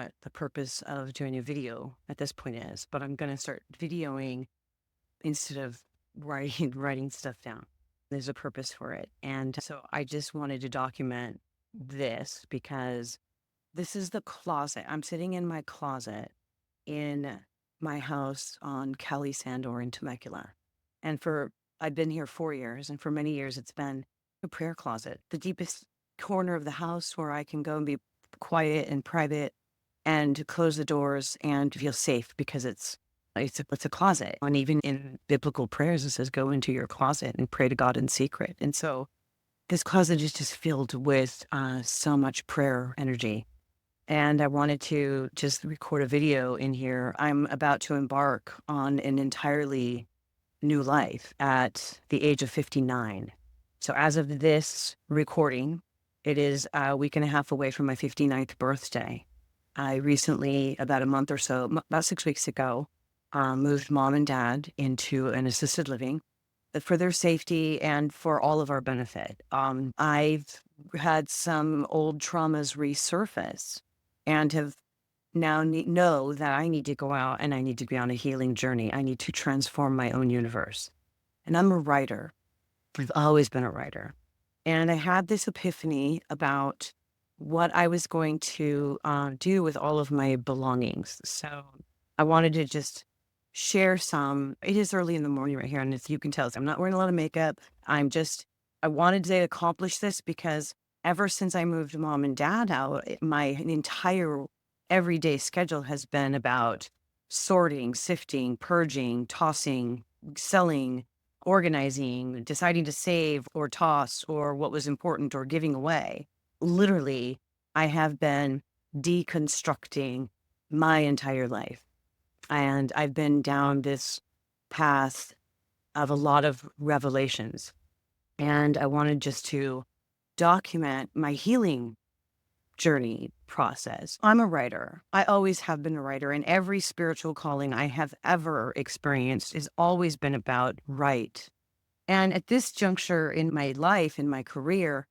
what the purpose of doing a video at this point is, but I'm going to start videoing instead of writing writing stuff down. There's a purpose for it. And so I just wanted to document this because this is the closet. I'm sitting in my closet in my house on Cali Sandor in Temecula. And I've been here 4 years, and for many years it's been a prayer closet, the deepest corner of the house where I can go and be quiet and private and to close the doors and feel safe because it's a closet. And even in biblical prayers, it says, go into your closet and pray to God in secret. And so this closet is just filled with so much prayer energy. And I wanted to just record a video in here. I'm about to embark on an entirely new life at the age of 59. So as of this recording, it is a week and a half away from my 59th birthday. I recently, about a month or so, about 6 weeks ago, moved mom and dad into an assisted living for their safety and for all of our benefit. I've had some old traumas resurface and have now know that I need to go out and I need to be on a healing journey. I need to transform my own universe. And I'm a writer. I've always been a writer. And I had this epiphany about what I was going to do with all of my belongings. So I wanted to just share some. It is early in the morning right here. And as you can tell, I'm not wearing a lot of makeup. I wanted to accomplish this because ever since I moved mom and dad out, my entire everyday schedule has been about sorting, sifting, purging, tossing, selling, organizing, deciding to save or toss or what was important or giving away. Literally, I have been deconstructing my entire life. And I've been down this path of a lot of revelations. And I wanted just to document my healing journey process. I'm a writer. I always have been a writer, and every spiritual calling I have ever experienced has always been about write. And at this juncture in my life, in my career,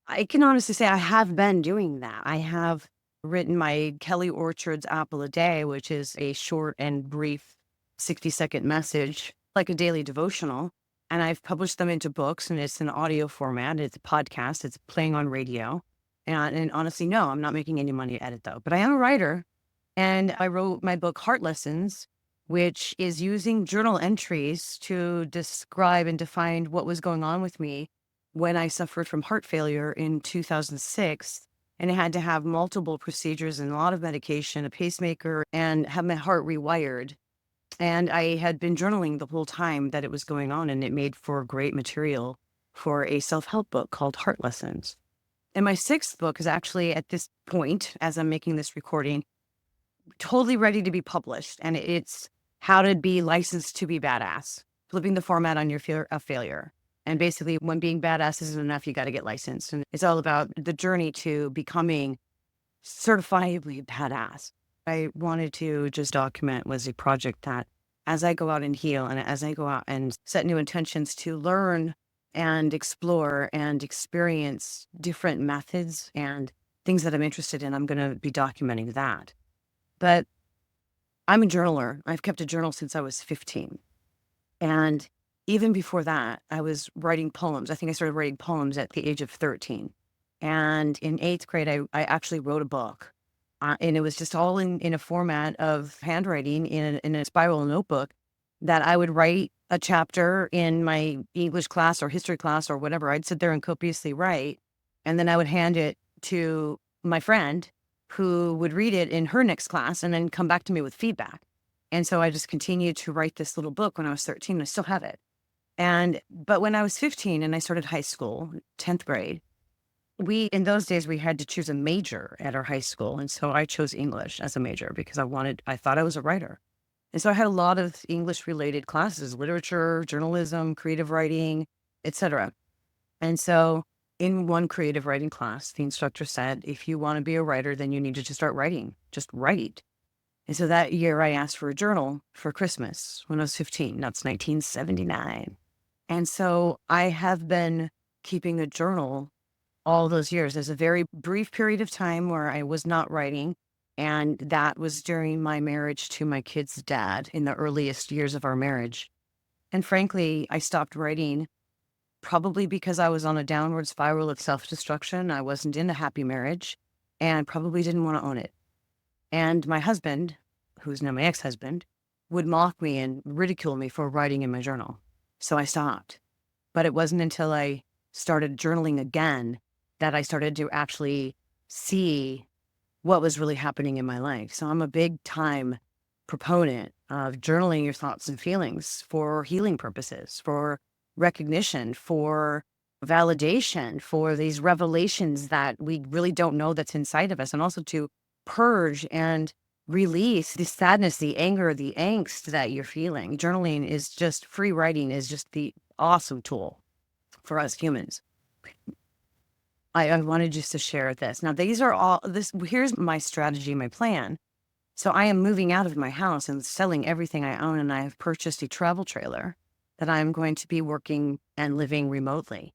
I can honestly say I have been doing that. I have written my Kelly Orchard's Apple a Day, which is a short and brief 60-second message, like a daily devotional. And I've published them into books, and it's an audio format. It's a podcast. It's playing on radio. And honestly, no, I'm not making any money at it, though. But I am a writer. And I wrote my book, Heart Lessons, which is using journal entries to describe and define what was going on with me when I suffered from heart failure in 2006. And I had to have multiple procedures and a lot of medication, a pacemaker, and have my heart rewired. And I had been journaling the whole time that it was going on, and it made for great material for a self-help book called Heart Lessons. And my sixth book is actually at this point, as I'm making this recording, totally ready to be published. And it's How to Be Licensed to Be Badass, flipping the format on your fear of failure. And basically, when being badass isn't enough, you got to get licensed. And it's all about the journey to becoming certifiably badass. I wanted to just document was a project that as I go out and heal and as I go out and set new intentions to learn and explore and experience different methods and things that I'm interested in, I'm going to be documenting that. But I'm a journaler. I've kept a journal since I was 15. And even before that, I was writing poems. I think I started writing poems at the age of 13. And in eighth grade, I actually wrote a book. And it was just all in a format of handwriting in a spiral notebook that I would write a chapter in my English class or history class or whatever. I'd sit there and copiously write. And then I would hand it to my friend who would read it in her next class and then come back to me with feedback. And so I just continued to write this little book when I was 13. I still have it. But when I was 15 and I started high school, 10th grade, in those days, we had to choose a major at our high school. And so I chose English as a major because I thought I was a writer. And so I had a lot of English related classes, literature, journalism, creative writing, etc. And so in one creative writing class, the instructor said, if you want to be a writer, then you need to just start writing, just write. And so that year I asked for a journal for Christmas when I was 15. That's 1979. And so I have been keeping a journal all those years. There's a very brief period of time where I was not writing. And that was during my marriage to my kid's dad in the earliest years of our marriage. And frankly, I stopped writing probably because I was on a downward spiral of self destruction. I wasn't in a happy marriage and probably didn't want to own it. And my husband, who's now my ex husband, would mock me and ridicule me for writing in my journal. So I stopped. But it wasn't until I started journaling again that I started to actually see what was really happening in my life. So I'm a big time proponent of journaling your thoughts and feelings for healing purposes, for recognition, for validation, for these revelations that we really don't know that's inside of us, and also to purge and release the sadness, the anger, the angst that you're feeling. Journaling is just free writing is just the awesome tool for us humans. I wanted just to share this. Now, these are all this. Here's my strategy, my plan. So I am moving out of my house and selling everything I own, and I have purchased a travel trailer that I'm going to be working and living remotely.